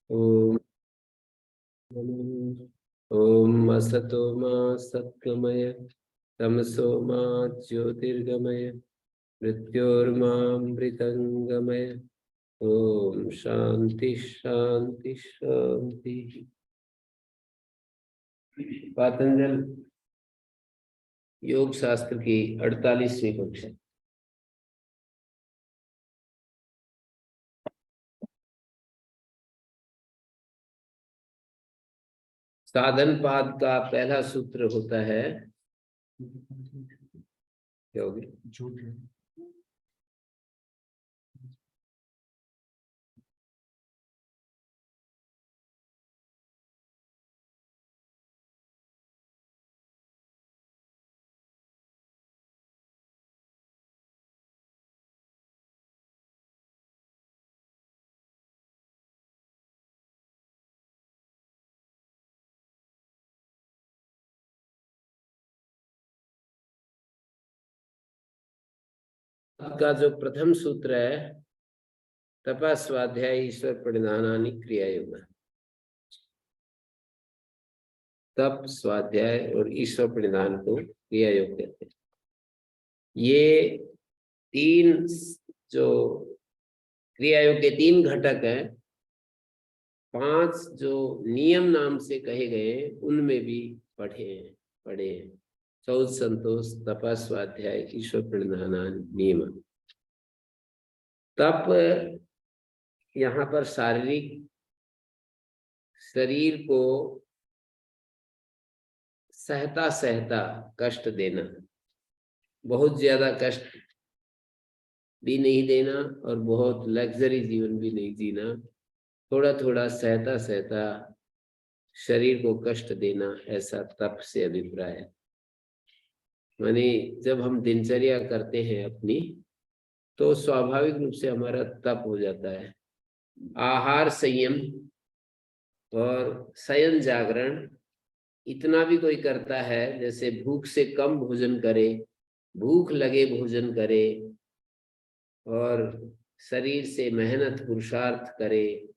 ओम ओम असतो मा सत्वमय तमसो मा ज्योतिर्गमय मृत्योर्मामृतंगमय। ओम शांति शांति शांति। पातंजल योग शास्त्र की 48वीं कक्षा। साधन पाद का पहला सूत्र होता है, क्या हो गया? का जो प्रथम सूत्र है, तपा स्वाध्याय ईश्वर परिधानानि क्रिया योग। तप, स्वाध्याय और ईश्वर परिधान को क्रिया योग कहते हैं। ये तीन जो क्रिया योग के तीन घटक हैं, 5 जो नियम नाम से कहे गए उनमें भी पढ़े हैं। चौथ संतोष, तपा, स्वाध्याय, ईश्वर प्रणिधान, नियम। तप यहाँ पर शारीरिक शरीर को सहता सहता कष्ट देना, बहुत ज्यादा कष्ट भी नहीं देना और बहुत लग्जरी जीवन भी नहीं जीना, थोड़ा थोड़ा सहता सहता शरीर को कष्ट देना, ऐसा तप से अभिप्राय है। माने जब हम दिनचर्या करते हैं अपनी, तो स्वाभाविक रूप से हमारा तप हो जाता है। आहार संयम और शयन जागरण इतना भी कोई करता है, जैसे भूख से कम भोजन करे, भूख लगे भोजन करे और शरीर से मेहनत पुरुषार्थ करे,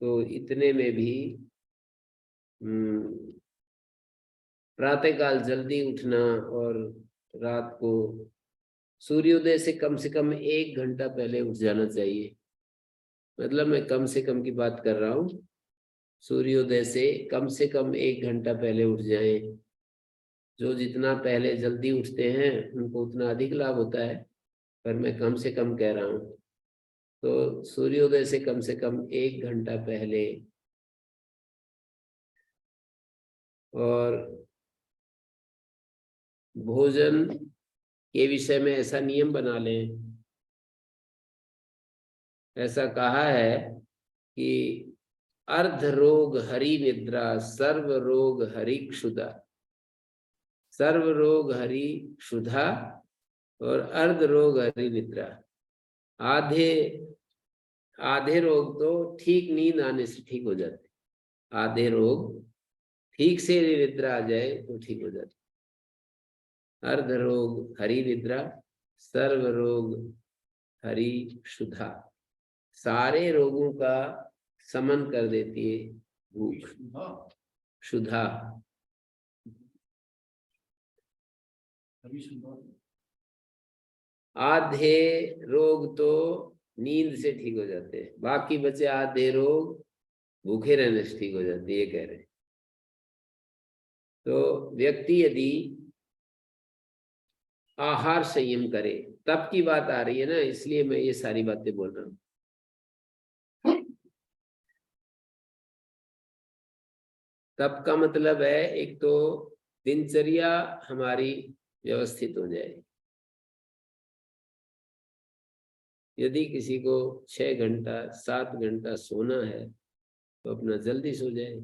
तो इतने में भी प्रातःकाल जल्दी उठना और रात को सूर्योदय से कम 1 घंटा पहले उठ जाना चाहिए। मतलब मैं कम से कम की बात कर रहा हूँ, सूर्योदय से कम 1 घंटा पहले उठ जाए। जो जितना पहले जल्दी उठते हैं उनको उतना अधिक लाभ होता है, पर मैं कम से कम कह रहा हूँ। तो सूर्योदय से कम 1 घंटा पहले, और भोजन के विषय में ऐसा नियम बना लें, ऐसा कहा है कि अर्ध रोग हरि निद्रा, सर्व रोग हरि क्षुधा। सर्व रोग हरि क्षुधा और अर्ध रोग हरि निद्रा। आधे रोग तो ठीक नींद आने से ठीक हो जाते, आधे रोग ठीक से निद्रा आ जाए तो ठीक हो जाते। अर्ध रोग हरि निद्रा, सर्व रोग हरि क्षुधा। सारे रोगों का समन कर देती है भूख, क्षुधा। आधे रोग तो नींद से ठीक हो जाते हैं, बाकी बचे आधे रोग भूखे रहने से ठीक हो जाते हैं, ये कह रहे हैं। तो व्यक्ति यदि आहार संयम करे, तब की बात आ रही है ना, इसलिए मैं ये सारी बातें बोल रहा हूँ। तब का मतलब है, एक तो दिनचर्या हमारी व्यवस्थित हो जाए। यदि किसी को 6 घंटा 7 घंटा सोना है तो अपना जल्दी सो जाए,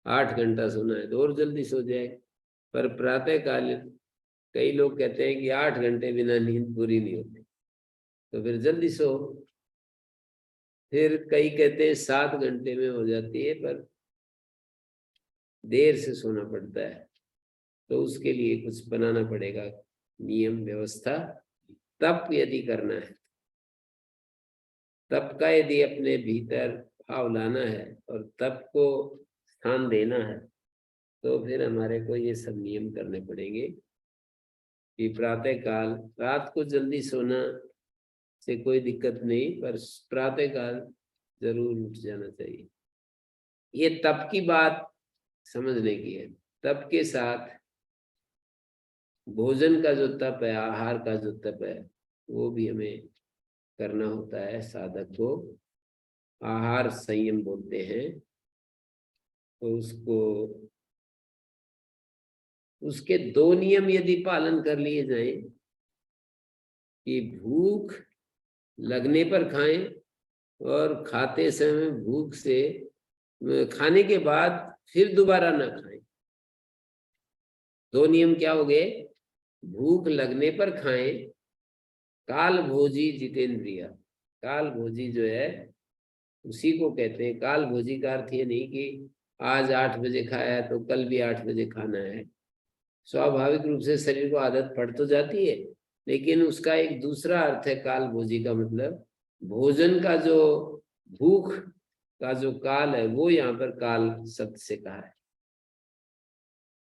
8 घंटा सोना है तो और जल्दी सो जाए। पर प्रातः काल कई लोग कहते हैं कि 8 घंटे बिना नींद पूरी नहीं होती, तो फिर जल्दी सो। फिर कई कहते हैं 7 घंटे में हो जाती है, पर देर से सोना पड़ता है, तो उसके लिए कुछ बनाना पड़ेगा नियम व्यवस्था। तप यदि करना है, तप का यदि अपने भीतर भाव लाना है और तप को स्थान देना है, तो फिर हमारे को ये सब नियम करने पड़ेंगे कि प्रातः काल, रात को जल्दी सोना से कोई दिक्कत नहीं, पर प्रातः काल जरूर उठ जाना चाहिए। ये तप की बात समझने की है। तप के साथ भोजन का जो तप है, आहार का जो तप है, वो भी हमें करना होता है। साधक को आहार संयम बोलते हैं। तो उसके दो नियम यदि पालन कर लिए जाएं कि भूख लगने पर खाएं और खाते समय भूख से, खाने के बाद फिर दोबारा ना खाएं। दो नियम क्या हो गए? भूख लगने पर खाएं, काल भोजी जितेंद्रिय। काल भोजी जो है उसी को कहते हैं। काल भोजी का अर्थ ये नहीं कि आज 8 बजे खाया है तो कल भी 8 बजे खाना है। स्वाभाविक रूप से शरीर को आदत पड़ तो जाती है, लेकिन उसका एक दूसरा अर्थ है काल भोजी का मतलब भोजन का जो भूख का जो काल है, वो यहाँ पर काल शब्द से कहा है।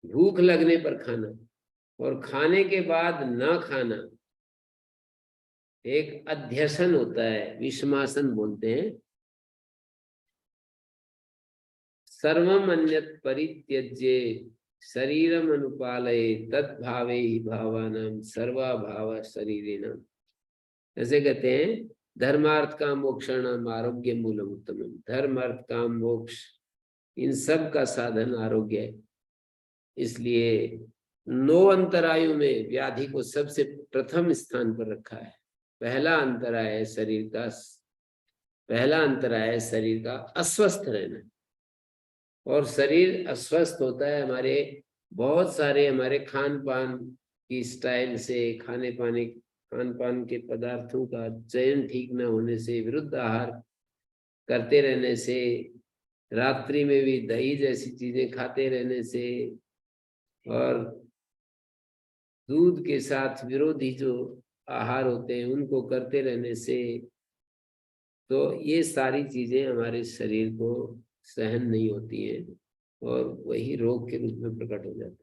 भूख लगने पर खाना और खाने के बाद ना खाना एक अध्यसन होता है, विषमासन बोलते हैं। सर्वम अन्यत परित्यज्य शरीरम अनुपालये तद्भावे ही भावानाम सर्वा भाव शरीरेण। ऐसे कहते हैं धर्मार्थ काम मोक्षाणाम आरोग्य मूलम उत्तमम। धर्म अर्थ काम मोक्ष, इन सब का साधन आरोग्य है। इसलिए 9 अंतरायु में व्याधि को सबसे प्रथम स्थान पर रखा है। पहला अंतराय है शरीर का अस्वस्थ रहना। और शरीर अस्वस्थ होता है हमारे बहुत सारे हमारे खान पान की स्टाइल से, खान पान के पदार्थों का चयन ठीक न होने से, विरुद्ध आहार करते रहने से, रात्रि में भी दही जैसी चीजें खाते रहने से, और दूध के साथ विरोधी जो आहार होते हैं उनको करते रहने से, तो ये सारी चीजें हमारे शरीर को सहन नहीं होती हैं और वही रोग के रूप में प्रकट हो जाता है।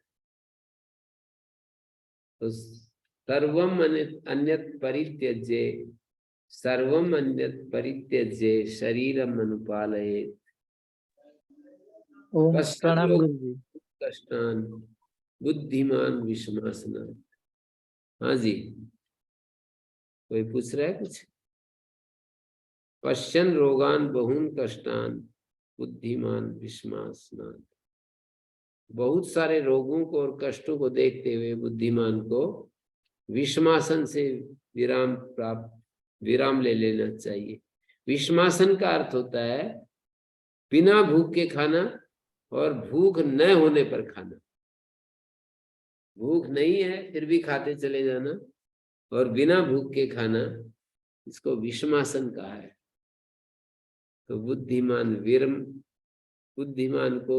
तो सर्वम अन्यत परित्यज्य शरीरम अनुपालये ओम प्रणाम गुरु जी। कष्टान बुद्धिमान विषमासना। हाँ जी, कोई पूछ रहा है कुछ? पश्यन रोगान बहुन कष्टान बुद्धिमान विषमासना। बहुत सारे रोगों को और कष्टों को देखते हुए बुद्धिमान को विषमासन से विराम ले लेना चाहिए। विषमासन का अर्थ होता है बिना भूख के खाना और भूख न होने पर खाना। भूख नहीं है फिर भी खाते चले जाना और बिना भूख के खाना, इसको विषमासन कहा है। तो बुद्धिमान को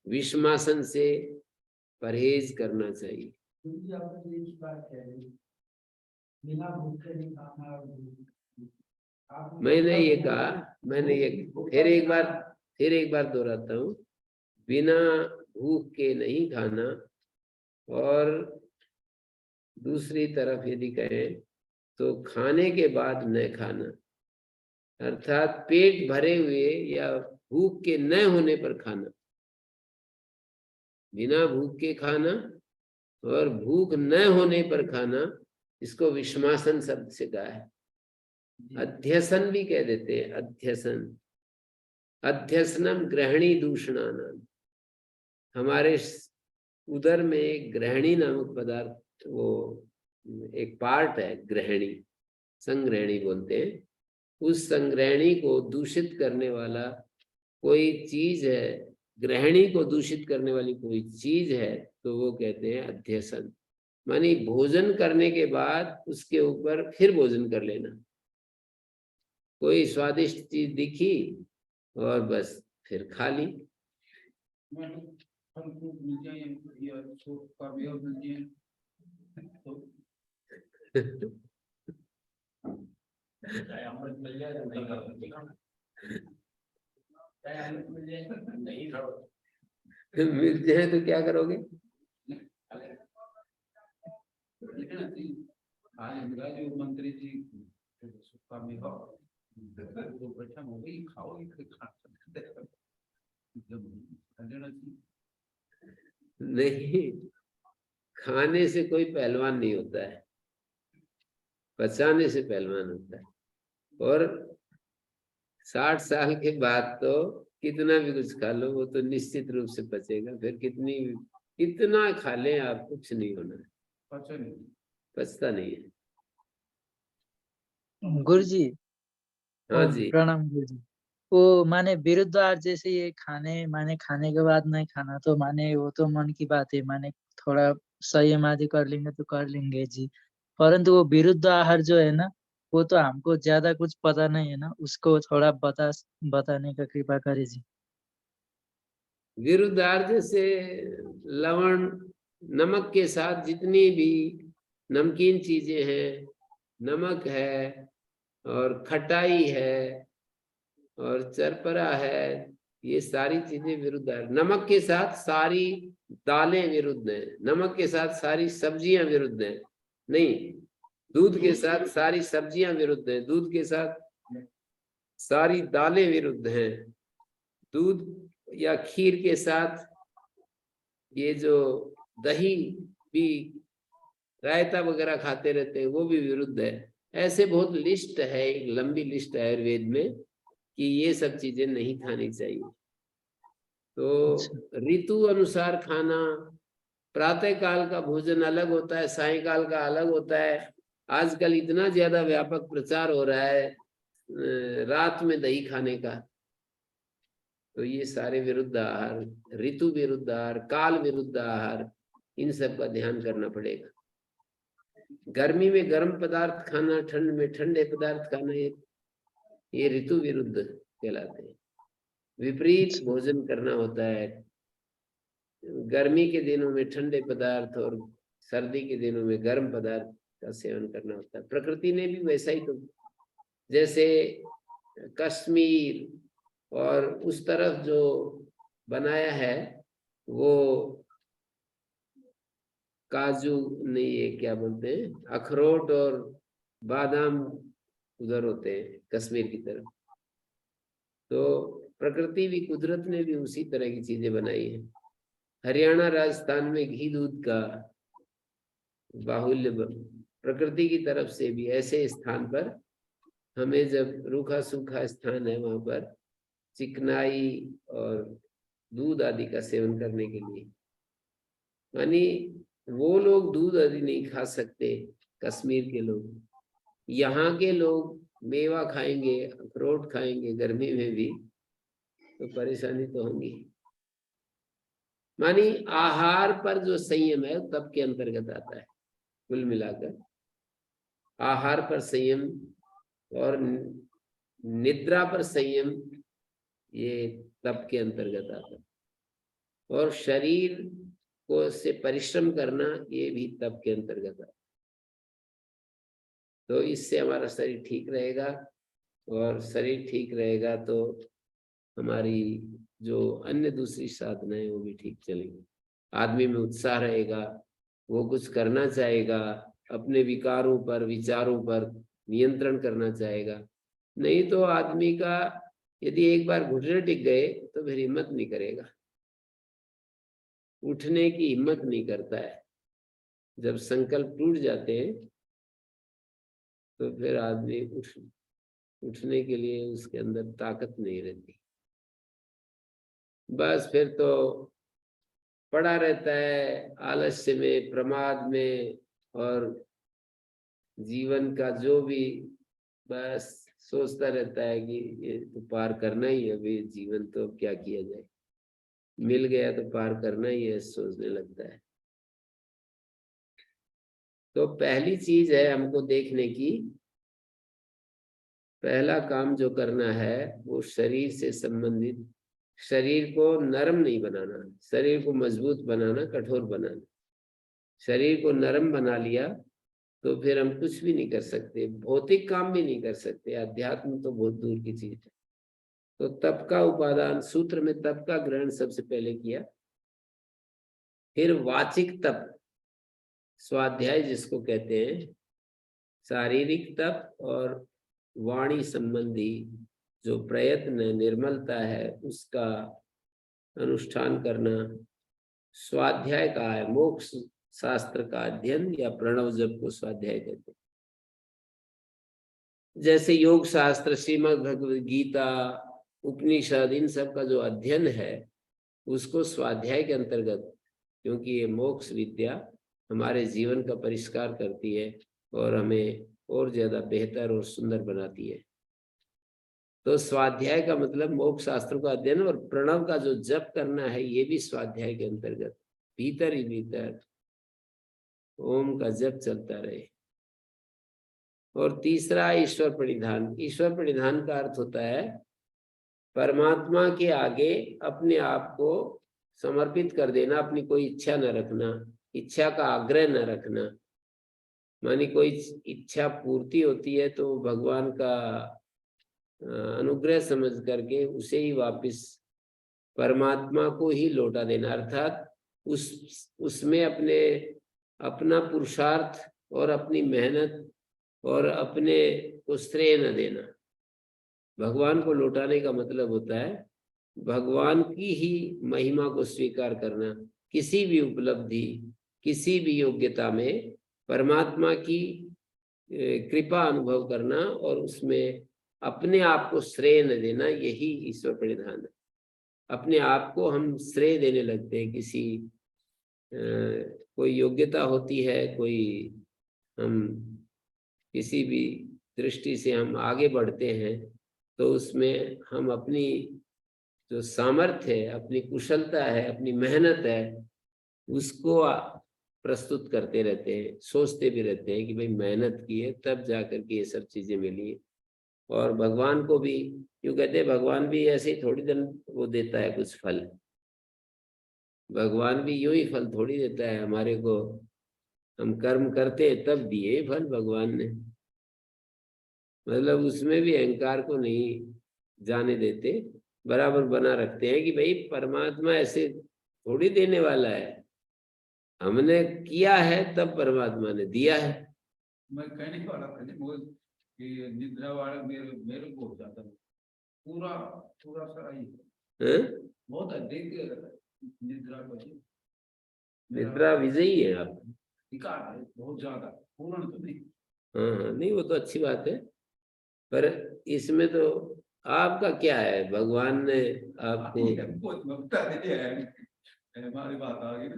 विषमासन से परहेज करना चाहिए। मैंने ये कहा, फिर एक बार दोहराता हूँ, बिना भूख के नहीं खाना और दूसरी तरफ यदि कहें तो खाने के बाद न खाना, अर्थात पेट भरे हुए या भूख के न होने पर खाना। बिना भूख के खाना और भूख न होने पर खाना, इसको विषमासन शब्द से कहा है। अध्यसन भी कह देते हैं, अध्यसन। अध्यसनम ग्रहणी दूषणानाम। हमारे उदर में ग्रहणी नामक पदार्थ, वो एक पार्ट है ग्रहणी, संग्रहणी बोलते हैं। उस संग्रहणी को दूषित करने वाला कोई चीज है, ग्रहणी को दूषित करने वाली कोई चीज है, तो वो कहते हैं अध्यसन। मानी भोजन करने के बाद उसके ऊपर फिर भोजन कर लेना। कोई स्वादिष्ट चीज दिखी और बस फिर खा ली। मिल जाए तो क्या करोगे? मंत्री जी हो गई, खाओ नहीं, खाने से कोई पहलवान नहीं होता है, पचाने से पहलवान होता है। और 60 साल के बाद तो कितना भी कुछ खा लो वो तो निश्चित रूप से पचेगा। फिर कितना खा लें आप, कुछ नहीं होना है, पचता नहीं है। गुरुजी, हाँ जी। प्रणाम गुरुजी। वो माने विरुद्धार जैसे ये खाने के बाद नहीं खाना, तो माने वो तो मन की बात है, माने थोड़ा संयम आदि कर लेंगे तो कर लेंगे जी। परंतु वो विरुद्ध आहार जो है ना, वो तो हमको ज्यादा कुछ पता नहीं है ना, उसको थोड़ा बताने का कृपा करे जी। विरुद्धार जैसे लवण, नमक के साथ जितनी भी नमकीन चीजें हैं, नमक है और खटाई है और चरपरा है, ये सारी चीजें विरुद्ध है। नमक के साथ सारी दालें विरुद्ध हैं, नमक के साथ सारी सब्जियां विरुद्ध हैं। नहीं, दूध के साथ सारी सब्जियां विरुद्ध हैं, दूध के साथ सारी दालें विरुद्ध हैं। दूध या खीर के साथ ये जो दही भी, रायता वगैरह खाते रहते हैं, वो भी विरुद्ध है। ऐसे बहुत लिस्ट है, एक लंबी लिस्ट है आयुर्वेद में कि ये सब चीजें नहीं खानी चाहिए। तो ऋतु अनुसार खाना, प्रातः काल का भोजन अलग होता है, सायंकाल का अलग होता है। आजकल इतना ज्यादा व्यापक प्रचार हो रहा है रात में दही खाने का। तो ये सारे विरुद्ध आहार, ऋतु विरुद्ध आहार, काल विरुद्ध आहार, इन सब का ध्यान करना पड़ेगा। गर्मी में गर्म पदार्थ खाना, ठंड में ठंडे पदार्थ खाना, ये ऋतु विरुद्ध कहलाते हैं। विपरीत भोजन करना होता है। गर्मी के दिनों में ठंडे पदार्थ और सर्दी के दिनों में गर्म पदार्थ का सेवन करना होता है। प्रकृति ने भी वैसा ही, तो जैसे कश्मीर और उस तरफ जो बनाया है, वो काजू नहीं, ये क्या बोलते हैं, अखरोट और बादाम उधर होते हैं कश्मीर की तरफ। तो प्रकृति भी, कुदरत ने भी उसी तरह की चीजें बनाई है। हरियाणा राजस्थान में घी दूध का बाहुल्य प्रकृति की तरफ से भी ऐसे स्थान पर हमें, जब रूखा सूखा स्थान है वहां पर चिकनाई और दूध आदि का सेवन करने के लिए, यानी वो लोग दूध आदि नहीं खा सकते कश्मीर के लोग, यहाँ के लोग मेवा खाएंगे, अखरोट खाएंगे गर्मी में भी, तो परेशानी तो होगी। मानी आहार पर जो संयम है तब के अंतर्गत आता है। कुल मिलाकर आहार पर संयम और निद्रा पर संयम, ये तप के अंतर्गत आता है। और शरीर को से परिश्रम करना, ये भी तप के अंतर्गत आता है। तो इससे हमारा शरीर ठीक रहेगा, और शरीर ठीक रहेगा तो हमारी जो अन्य दूसरी साधनाएं वो भी ठीक चलेंगी। आदमी में उत्साह रहेगा, वो कुछ करना चाहेगा, अपने विकारों पर, विचारों पर नियंत्रण करना चाहेगा। नहीं तो आदमी का यदि एक बार घुटने टिक गए तो फिर हिम्मत नहीं करेगा, उठने की हिम्मत नहीं करता है। जब संकल्प टूट जाते हैं तो फिर आदमी उठने के लिए उसके अंदर ताकत नहीं रहती। बस फिर तो पड़ा रहता है आलस्य में, प्रमाद में, और जीवन का जो भी बस सोचता रहता है कि ये तो पार करना ही है, अभी जीवन तो क्या किया जाए, मिल गया तो पार करना ही है, सोचने लगता है। तो पहली चीज है हमको देखने की, पहला काम जो करना है वो शरीर से संबंधित, शरीर को नरम नहीं बनाना, शरीर को मजबूत बनाना, कठोर बनाना। शरीर को नरम बना लिया तो फिर हम कुछ भी नहीं कर सकते, भौतिक काम भी नहीं कर सकते, अध्यात्म तो बहुत दूर की चीज है। तो तप का उपादान, सूत्र में तप का ग्रहण सबसे पहले किया, फिर वाचिक तप, स्वाध्याय जिसको कहते हैं, शारीरिक तप और वाणी संबंधी जो प्रयत्न, निर्मलता है, उसका अनुष्ठान करना स्वाध्याय का है। मोक्ष शास्त्र का अध्ययन या प्रणव जप को स्वाध्याय कहते हैं। जैसे योग शास्त्र, श्रीमद् भगवद गीता, उपनिषद, इन सब का जो अध्ययन है उसको स्वाध्याय के अंतर्गत, क्योंकि ये मोक्ष विद्या हमारे जीवन का परिष्कार करती है और हमें और ज्यादा बेहतर और सुंदर बनाती है। तो स्वाध्याय का मतलब मोक्ष शास्त्रों का अध्ययन, और प्रणव का जो जप करना है ये भी स्वाध्याय के अंतर्गत, भीतर ही भीतर ओम का जप चलता रहे। और तीसरा ईश्वर प्रणिधान। ईश्वर प्रणिधान का अर्थ होता है परमात्मा के आगे अपने आप को समर्पित कर देना, अपनी कोई इच्छा न रखना, इच्छा का आग्रह न रखना। मानी कोई इच्छा पूर्ति होती है तो भगवान का अनुग्रह समझ करके उसे ही वापस परमात्मा को ही लौटा देना, अर्थात उसमें अपना पुरुषार्थ और अपनी मेहनत और अपने को श्रेय न देना। भगवान को लौटाने का मतलब होता है भगवान की ही महिमा को स्वीकार करना, किसी भी उपलब्धि, किसी भी योग्यता में परमात्मा की कृपा अनुभव करना और उसमें अपने आप को श्रेय न देना, यही ईश्वर प्रणिधान है। अपने आप को हम श्रेय देने लगते हैं, किसी कोई योग्यता होती है, कोई हम किसी भी दृष्टि से हम आगे बढ़ते हैं तो उसमें हम अपनी जो सामर्थ्य है, अपनी कुशलता है, अपनी मेहनत है, उसको प्रस्तुत करते रहते हैं, सोचते भी रहते हैं कि भाई मेहनत की है तब जाकर के ये सब चीजें मिली है। और भगवान को भी यूँ कहते हैं, भगवान भी ऐसे ही थोड़ी दिन वो देता है कुछ फल, भगवान भी यूं ही फल थोड़ी देता है हमारे को, हम कर्म करते हैं तब दिए फल भगवान ने। मतलब उसमें भी अहंकार को नहीं जाने देते, बराबर बना रखते हैं कि भाई परमात्मा ऐसे थोड़ी देने वाला है, हमने किया है तब परमात्मा ने दिया है। मैं कहने वाला था कि निद्रा वाला मेरे को हो जाता है पूरा पूरा सारा ही बहुत अधिक निद्रा को, निद्रा विजयी है आप, विकार है बहुत ज्यादा, पूर्ण तो नहीं। हाँ, नहीं वो तो अच्छी बात है, पर इसमें तो आपका क्या है, भगवान ने आपको हमारी बात आ गई ना,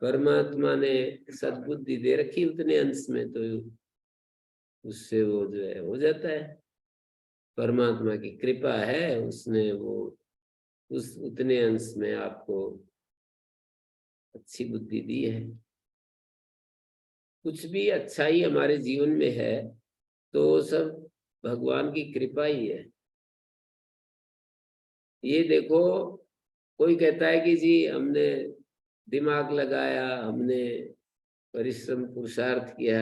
परमात्मा ने सद्बुद्धि दे रखी उतने अंश में, तो उससे वो जो है हो जाता है। परमात्मा की कृपा है, उसने वो उस उतने अंश में आपको अच्छी बुद्धि दी है। कुछ भी अच्छाई हमारे जीवन में है तो वो सब भगवान की कृपा ही है। ये देखो, कोई कहता है कि जी हमने दिमाग लगाया, हमने परिश्रम पुरुषार्थ किया,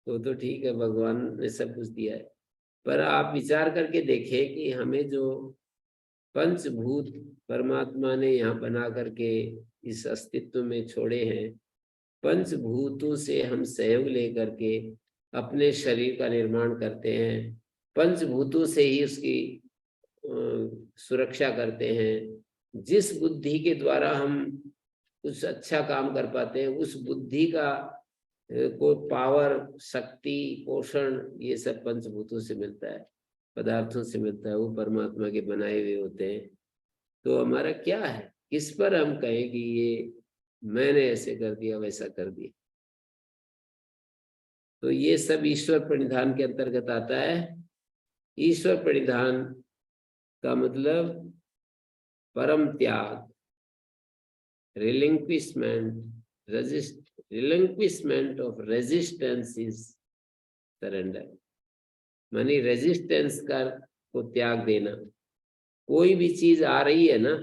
तो ठीक है, भगवान ने सब कुछ दिया है। पर आप विचार करके देखें कि हमें जो पंचभूत परमात्मा ने यहाँ बना करके इस अस्तित्व में छोड़े हैं, पंचभूतों से हम सहयोग लेकर के अपने शरीर का निर्माण करते हैं, पंचभूतों से ही उसकी सुरक्षा करते हैं। जिस बुद्धि के द्वारा हम कुछ अच्छा काम कर पाते हैं, उस बुद्धि का को पावर, शक्ति, पोषण, ये सब पंचभूतों से मिलता है, पदार्थों से मिलता है, वो परमात्मा के बनाए हुए होते हैं। तो हमारा क्या है, किस पर हम कहें कि ये मैंने ऐसे कर दिया, वैसा कर दिया। तो ये सब ईश्वर प्रणिधान के अंतर्गत आता है। ईश्वर प्रणिधान का मतलब परम त्याग, relinquishment of resistance is surrender। मानी रेजिस्टेंस को त्याग देना। कोई भी चीज आ रही है ना,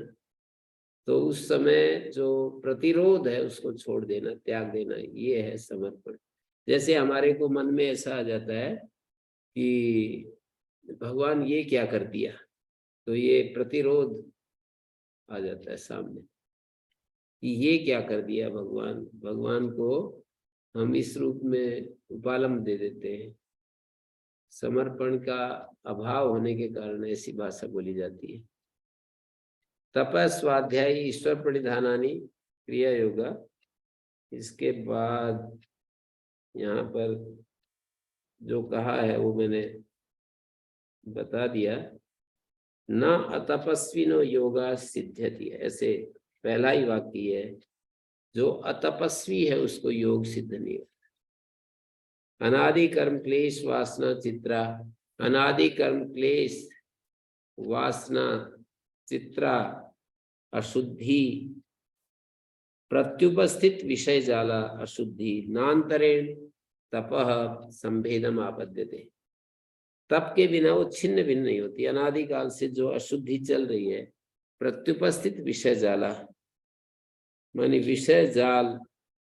तो उस समय जो प्रतिरोध है उसको छोड़ देना, त्याग देना, ये है समर्पण। जैसे हमारे को मन में ऐसा आ जाता है कि भगवान ये क्या कर दिया, तो ये प्रतिरोध आ जाता है सामने कि ये क्या कर दिया भगवान। भगवान को हम इस रूप में उपालम दे देते हैं। समर्पण का अभाव होने के कारण ऐसी भाषा बोली जाती है। तप स्वाध्याय ईश्वर प्रणिधानानि क्रिया योगा। इसके बाद यहाँ पर जो कहा है वो मैंने बता दिया। न अतपस्विनो योगा सिद्ध्यति, ऐसे पहला ही वाक्य है, जो अतपस्वी है उसको योग सिद्ध नहीं होता। अनादि कर्म क्लेश वासना चित्रा, अनादि कर्म क्लेश वासना चित्रा अशुद्धि प्रत्युपस्थित विषय जाला अशुद्धि नान्तरेण तपः संभेदम आपद्यते। तप के बिना वो छिन्न भिन्न नहीं होती। अनादिकाल से जो अशुद्धि चल रही है, प्रत्युपस्थित विषय जाला मानी विषय जाल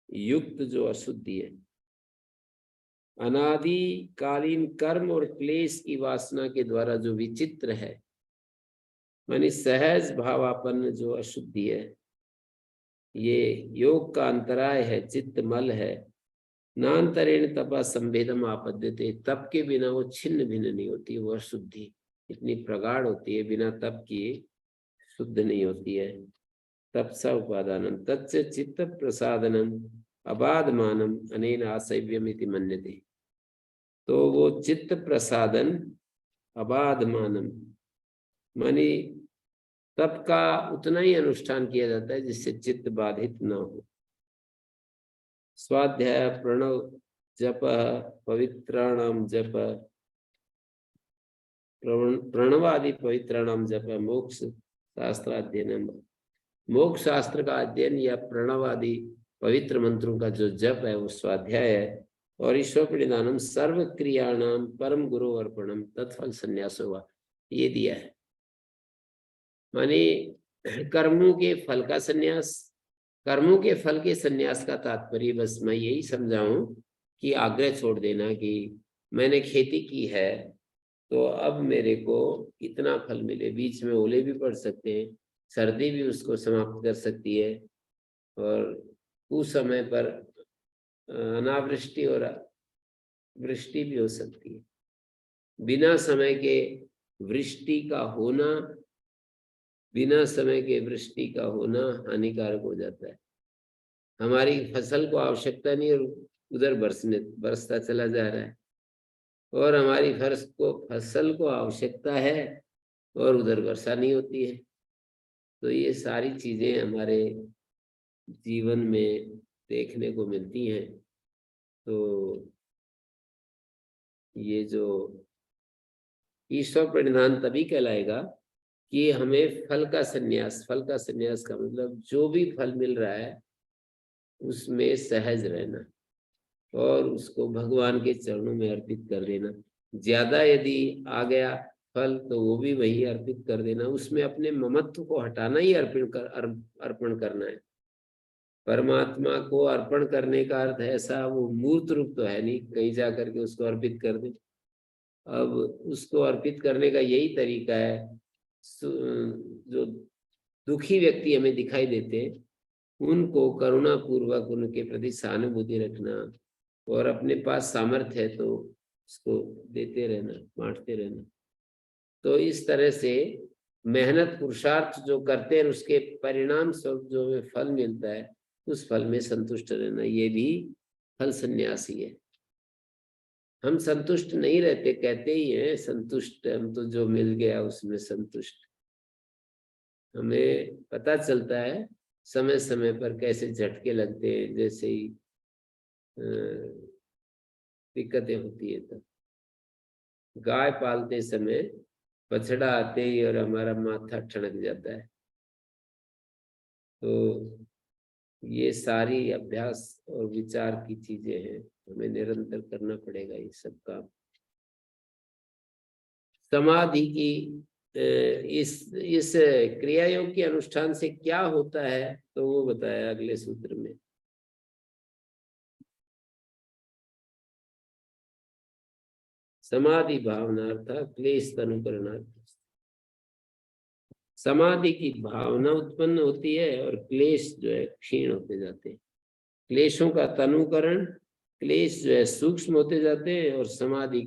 युक्त जो अशुद्धि है, अनादिकालीन कर्म और क्लेश की वासना के द्वारा जो विचित्र है, मानी सहज भावापन्न जो अशुद्धि है, ये योग का अंतराय है, चित्त मल है। नान्तरेण तपा संभेदम आपद्यते, तप के बिना वो छिन्न भिन्न नहीं होती। वो अशुद्धि इतनी प्रगाढ़ होती है, बिना तप की शुद्ध नहीं होती है। तपसा उपादानम तच्च चित्त प्रसादनम अबाधमानम अनेन आसव्यम इति मन्यते। तो वो चित्त प्रसादन अबाधमानम मानी तप का उतना ही अनुष्ठान किया जाता है जिससे चित्त बाधित न हो। स्वाध्याय प्रणव जप पवित्राणाम जप, प्रणवादि पवित्राणाम जप मोक्ष शास्त्र अध्ययन। मोक्ष शास्त्र का अध्ययन या प्रणवादि पवित्र मंत्रों का जो जप है वो स्वाध्याय है। और ईश्वर प्रणिधानम सर्व क्रियाणाम परम गुरु अर्पणम तत्फल संन्यास हुआ, ये दिया है। माने कर्मों के फल का संन्यास, कर्मों के फल के संन्यास का तात्पर्य बस मैं यही समझाऊं कि आग्रह छोड़ देना कि मैंने खेती की है तो अब मेरे को इतना फल मिले। बीच में ओले भी पड़ सकते हैं, सर्दी भी उसको समाप्त कर सकती है, और उस समय पर अनावृष्टि और वृष्टि भी हो सकती है। बिना समय के वृष्टि का होना, बिना समय के वृष्टि का होना हानिकारक हो जाता है। हमारी फसल को आवश्यकता नहीं और उधर बरसता चला जा रहा है, और हमारी फसल को आवश्यकता है और उधर वर्षा नहीं होती है। तो ये सारी चीजें हमारे जीवन में देखने को मिलती हैं। तो ये जो ईश्वर प्रणिधान तभी कहलाएगा कि हमें फल का संन्यास का मतलब जो भी फल मिल रहा है उसमें सहज रहना और उसको भगवान के चरणों में अर्पित कर देना। ज्यादा यदि आ गया फल तो वो भी वही अर्पित कर देना। उसमें अपने ममत्व को हटाना ही अर्पण करना है। परमात्मा को अर्पण करने का अर्थ ऐसा वो मूर्त रूप तो है नहीं, कहीं जा करके उसको अर्पित कर दे। अब उसको अर्पित करने का यही तरीका है। जो दुखी व्यक्ति हमें दिखाई देते हैं उनको करुणा पूर्वक उनके प्रति सहानुभूति रखना, और अपने पास सामर्थ्य है तो उसको देते रहना, बांटते रहना। तो इस तरह से मेहनत पुरुषार्थ जो करते हैं उसके परिणाम स्वरूप जो हमें फल मिलता है उस फल में संतुष्ट रहना, ये भी फल संन्यासी है। हम संतुष्ट नहीं रहते, कहते ही हैं संतुष्ट, हम तो जो मिल गया उसमें संतुष्ट। हमें पता चलता है समय समय पर कैसे झटके लगते हैं, जैसे ही दिक्कतें होती है। तो गाय पालते समय बछड़ा आते ही और हमारा माथा ठनक जाता है। तो ये सारी अभ्यास और विचार की चीजें हैं, हमें निरंतर करना पड़ेगा ये सब काम। समाधि की इस क्रिया योग के अनुष्ठान से क्या होता है तो वो बताया अगले सूत्र में। समाधि भावनार्थ क्लेश तनुकरणार्थ। समाधि की भावना उत्पन्न होती है और क्लेश जो है क्षीण होते जाते हैं। क्लेशों का तनुकरण, क्लेश जो है सूक्ष्म होते जाते हैं और समाधि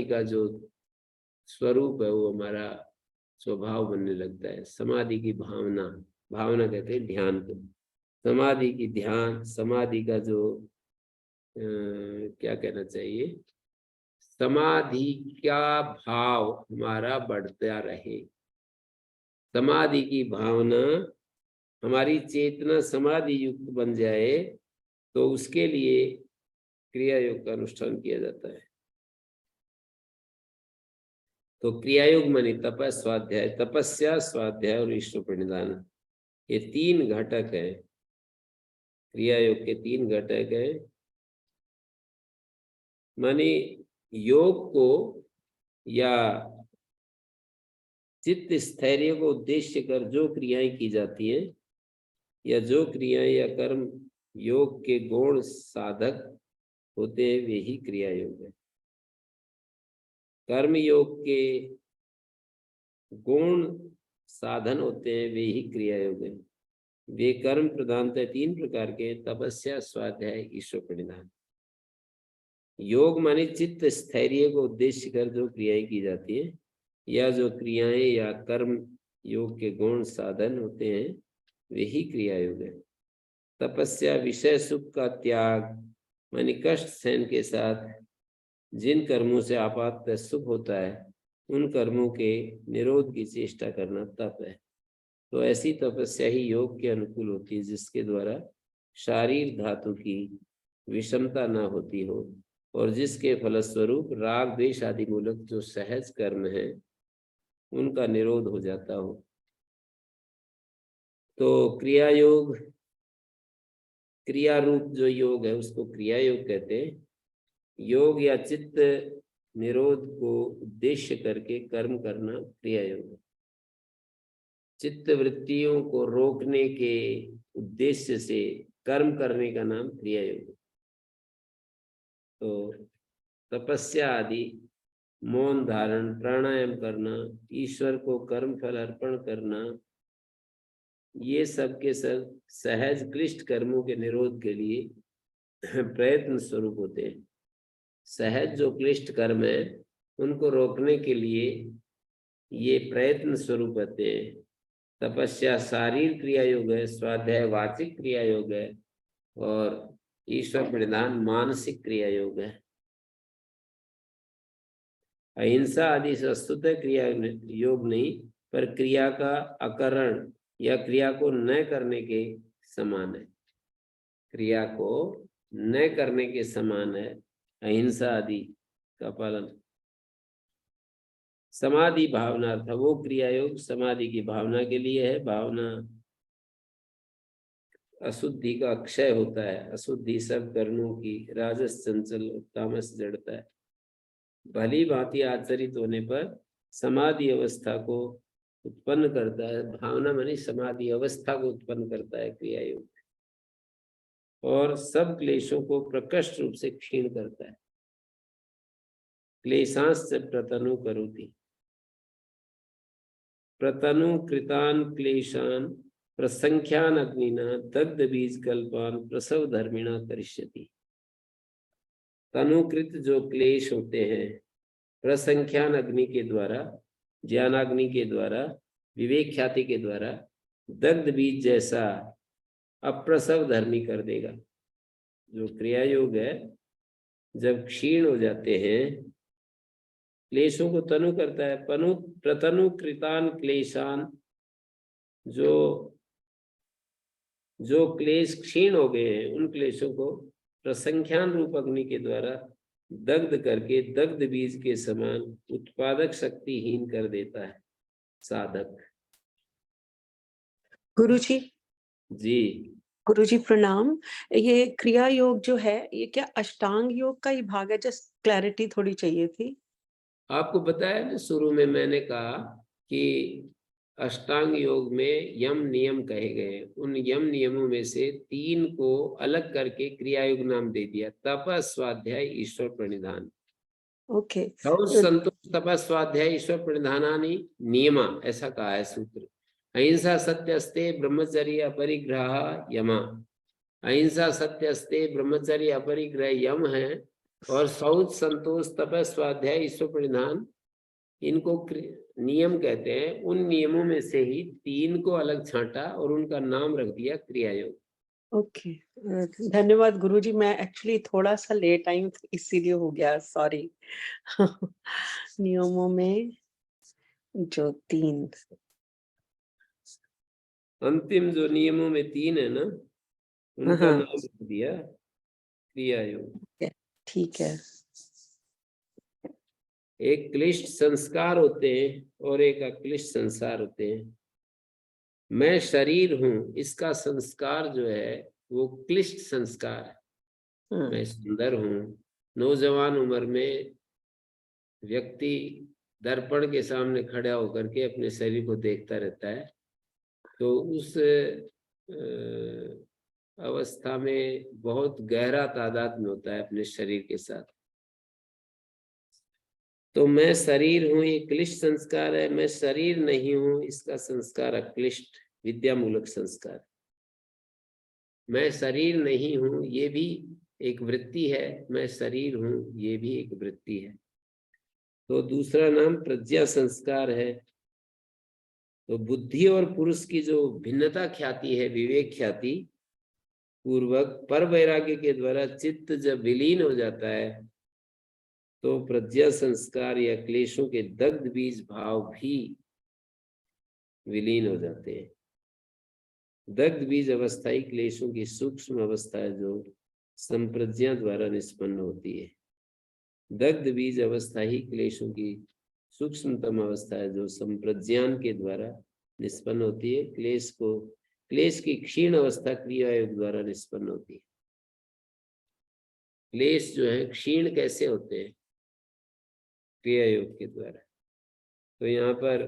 का जो स्वरूप है वो हमारा स्वभाव बनने लगता है। समाधि की भावना, भावना कहते हैं ध्यान को। समाधि की ध्यान, समाधि का जो क्या कहना चाहिए, समाधि का भाव हमारा बढ़ता रहे। समाधि की भावना, हमारी चेतना समाधि युक्त बन जाए तो उसके लिए क्रिया योग का अनुष्ठान किया जाता है। तो क्रिया योग माने तपस, स्वाध्याय, तपस्या, स्वाध्याय और ईश्वर प्रणिधान, ये 3 घटक है। क्रिया योग के 3 घटक है। माने योग को या चित्त स्थैर्य को उद्देश्य कर जो क्रियाएं की जाती हैं या जो क्रियाएं या कर्म योग के गौण साधक होते हैं वे ही क्रिया योग है। कर्म योग के गौण साधन होते हैं वे ही क्रिया योग है। वे कर्म प्रधानतः 3 प्रकार के, तपस्या, स्वाध्याय, ईश्वर प्रणिधान। योग माने चित्त स्थैर्य को उद्देश्य कर जो क्रियाएं की जाती है या जो क्रियाएं या कर्म योग के गौण साधन होते हैं वे ही क्रिया योग है। तपस्या विषय सुख का त्याग माने कष्ट सहन के साथ जिन कर्मों से आपात सुख होता है उन कर्मों के निरोध की चेष्टा करना तप है। तो ऐसी तपस्या ही योग के अनुकूल होती है जिसके द्वारा शारीर धातु की विषमता न होती हो और जिसके फलस्वरूप राग द्वेष आदि मूलक जो सहज कर्म है उनका निरोध हो जाता हो। तो क्रिया योग, क्रिया रूप जो योग है उसको क्रिया योग कहते हैं। योग या चित्त निरोध को उद्देश्य करके कर्म करना क्रिया योग है। चित्त वृत्तियों को रोकने के उद्देश्य से कर्म करने का नाम क्रिया योग है। तो तपस्या आदि, मौन धारण, प्राणायाम करना, ईश्वर को कर्म फल अर्पण करना, ये सब के सब सहज क्लिष्ट कर्मों के निरोध के लिए प्रयत्न स्वरूप होते हैं। सहज जो क्लिष्ट कर्म है उनको रोकने के लिए ये प्रयत्न स्वरूप होते हैं। तपस्या शारीरिक क्रिया योग है, स्वाध्याय वाचिक क्रिया योग है और ईश्वर प्रणिधान मानसिक क्रिया योग है। अहिंसा आदि वस्तुतः क्रिया योग नहीं पर क्रिया का अकरण या क्रिया को न करने के समान है। क्रिया को न करने के समान है अहिंसा आदि का पालन। समाधि भावना था वो क्रिया योग समाधि की भावना के लिए है। भावना अशुद्धि का अक्षय होता है। अशुद्धि सब कर्मों की, राजस चंचल, तामस जड़ता है। भली भांति आचरित होने पर समाधि अवस्था को उत्पन्न करता है। भावना मानी समाधि अवस्था को उत्पन्न करता है क्रिया योग, और सब क्लेशों को प्रकट रूप से क्षीण करता है। क्लेशांश प्रतनु करोति, प्रतनु कृतान क्लेशान प्रसंख्यान अग्निना दग्ध बीज कल्पान प्रसव धर्मिणा करिष्यति। तनुकृत जो क्लेश होते हैं प्रसंख्यान अग्नि के द्वारा, ज्ञानाग्नि के द्वारा, विवेक ख्याति के द्वारा दग्ध बीज जैसा अप्रसव धर्मी कर देगा। जो क्रिया योग है जब क्षीण हो जाते हैं, क्लेशों को तनु करता है। प्रतनु कृतान क्लेशान, जो क्लेश क्षीण हो गए हैं उन क्लेशों को प्रसंख्यान रूप अग्नि के द्वारा दग्ध करके दग्ध बीज के समान उत्पादक शक्तिहीन कर देता है साधक। गुरुजी जी गुरुजी प्रणाम। ये क्रिया योग जो है ये क्या अष्टांग योग का ही भाग है? जस्ट क्लैरिटी थोड़ी चाहिए थी। आपको बताया ना शुरू में मैंने कहा कि अष्टांग योग में यम नियम कहे गए, उन यम नियमों में से 3 को अलग करके क्रिया योग नाम दे दिया। तप, स्वाध्याय, ईश्वर प्रणिधान। ओके। शौच, संतोष, तप, स्वाध्याय, ईश्वर प्रणिधानानि नियमा, ऐसा कहा है सूत्र। अहिंसा, सत्यस्ते, ब्रह्मचर्य, अपरिग्रह, यमा। अहिंसा, सत्यस्ते, ब्रह्मचर्य, अपरिग्रह यम है, और शौच, संतोष, तप, स्वाध्याय, ईश्वर प्रणिधान इनको नियम कहते हैं। उन नियमों में से ही 3 को अलग छांटा और उनका नाम रख दिया क्रिया योग। ओके, धन्यवाद गुरुजी। मैं एक्चुअली थोड़ा सा लेट आई हूँ तो इसीलिए हो गया, सॉरी। नियमों में जो 3 अंतिम जो नियमों में 3 है ना, उनका हाँ, नाम रख दिया क्रिया योग। ठीक है। एक क्लिष्ट संस्कार होते हैं और एक अक्लिष्ट संसार होते हैं। मैं शरीर हूं, इसका संस्कार जो है वो क्लिष्ट संस्कार है। मैं सुंदर हूं। नौजवान उम्र में व्यक्ति दर्पण के सामने खड़ा होकर के अपने शरीर को देखता रहता है, तो उस अवस्था में बहुत गहरा तादाद में होता है अपने शरीर के साथ। तो मैं शरीर हूं, ये क्लिष्ट संस्कार है। मैं शरीर नहीं हूं, इसका संस्कार अक्लिष्ट विद्यामूलक संस्कार। मैं शरीर नहीं हूं, ये भी एक वृत्ति है। मैं शरीर हूं, ये भी एक वृत्ति है। तो दूसरा नाम प्रज्ञा संस्कार है। तो बुद्धि और पुरुष की जो भिन्नता ख्याति है, विवेक ख्याति पूर्वक पर वैराग्य के द्वारा चित्त जब विलीन हो जाता है, तो प्रज्ञा संस्कार या क्लेशों के दग्ध बीज भाव भी विलीन हो जाते हैं। दग्ध बीज अवस्था ही क्लेशों की सूक्ष्म अवस्था है जो संप्रज्ञा द्वारा निष्पन्न होती है। दग्ध बीज अवस्था ही क्लेशों की सूक्ष्मतम अवस्था है जो संप्रज्ञान के द्वारा निष्पन्न होती है। क्लेश की क्षीण अवस्था क्रिया योग द्वारा निष्पन्न होती है। क्लेश जो है क्षीण कैसे होते हैं? क्रिया योग के द्वारा। तो यहाँ पर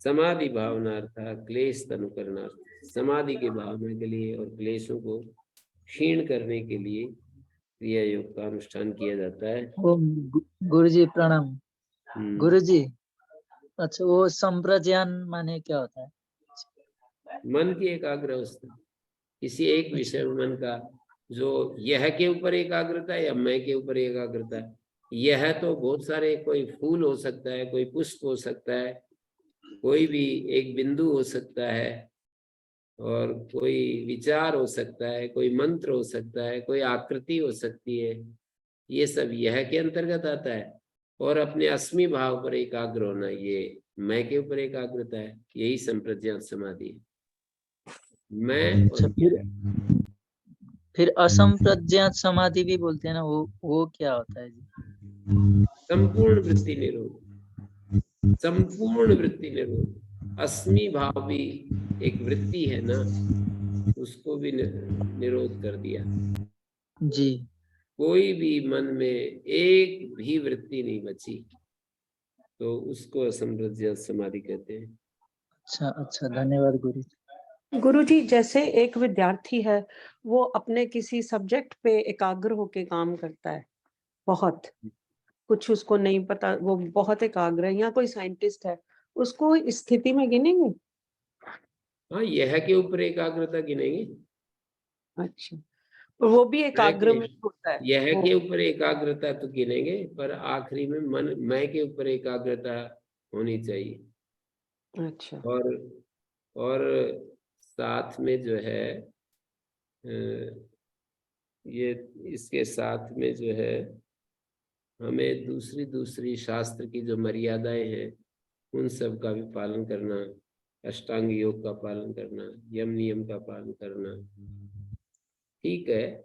समाधि भावनार्थ, क्लेश तनुकरणार्थ, समाधि के भावना के लिए और क्लेशों को क्षीण करने के लिए क्रिया योग का अनुष्ठान किया जाता है। गुरुजी प्रणाम। गुरुजी, अच्छा वो संप्रज्ञान माने क्या होता है? मन की एकाग्र अवस्था, किसी एक विषय में मन का जो यह के ऊपर एकाग्रता है या मैं के ऊपर एकाग्रता है। यह तो बहुत सारे, कोई फूल हो सकता है, कोई पुष्प हो सकता है, कोई भी एक बिंदु हो सकता है, और कोई विचार हो सकता है, कोई मंत्र हो सकता है, कोई आकृति हो सकती है। ये सब यह के अंतर्गत आता है। और अपने अस्मि भाव पर एकाग्र होना, ये मैं के ऊपर एकाग्रता है। यही संप्रज्ञात समाधि है। मैं और फिर असंप्रज्ञात समाधि भी बोलते हैं ना, वो क्या होता है जी? संपूर्ण वृत्ति निरोध। संपूर्ण वृत्ति निरोध। अस्मि भाव भी एक वृत्ति है ना, उसको भी निरोध कर दिया जी। कोई भी मन में एक भी वृत्ति नहीं बची, तो उसको असंप्रज्ञात समाधि कहते हैं। अच्छा, धन्यवाद गुरु। गुरुजी, जैसे एक विद्यार्थी है, वो अपने किसी सब्जेक्ट पे एकाग्र होके काम करता है, बहुत कुछ उसको नहीं पता, वो बहुत एकाग्र है, या कोई साइंटिस्ट है, उसको इस स्थिति में गिनेंगे? हाँ, यह के ऊपर एकाग्रता गिनेंगे। अच्छा, और वो भी एकाग्र में होता है? यह के ऊपर एकाग्रता तो गिनेंगे, पर आखिरी में मन मैं के ऊपर एकाग्रता होनी चाहिए। अच्छा। और साथ में जो है ये इसके साथ में जो है हमें दूसरी शास्त्र की जो मर्यादाएं हैं उन सब का भी पालन करना, अष्टांग योग का पालन करना, यम नियम का पालन करना। ठीक है,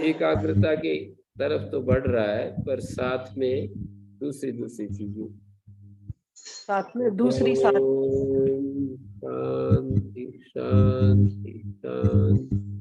एकाग्रता की तरफ तो बढ़ रहा है, पर साथ में दूसरी चीजें, साथ में दूसरी साथ शांति शांति शांति।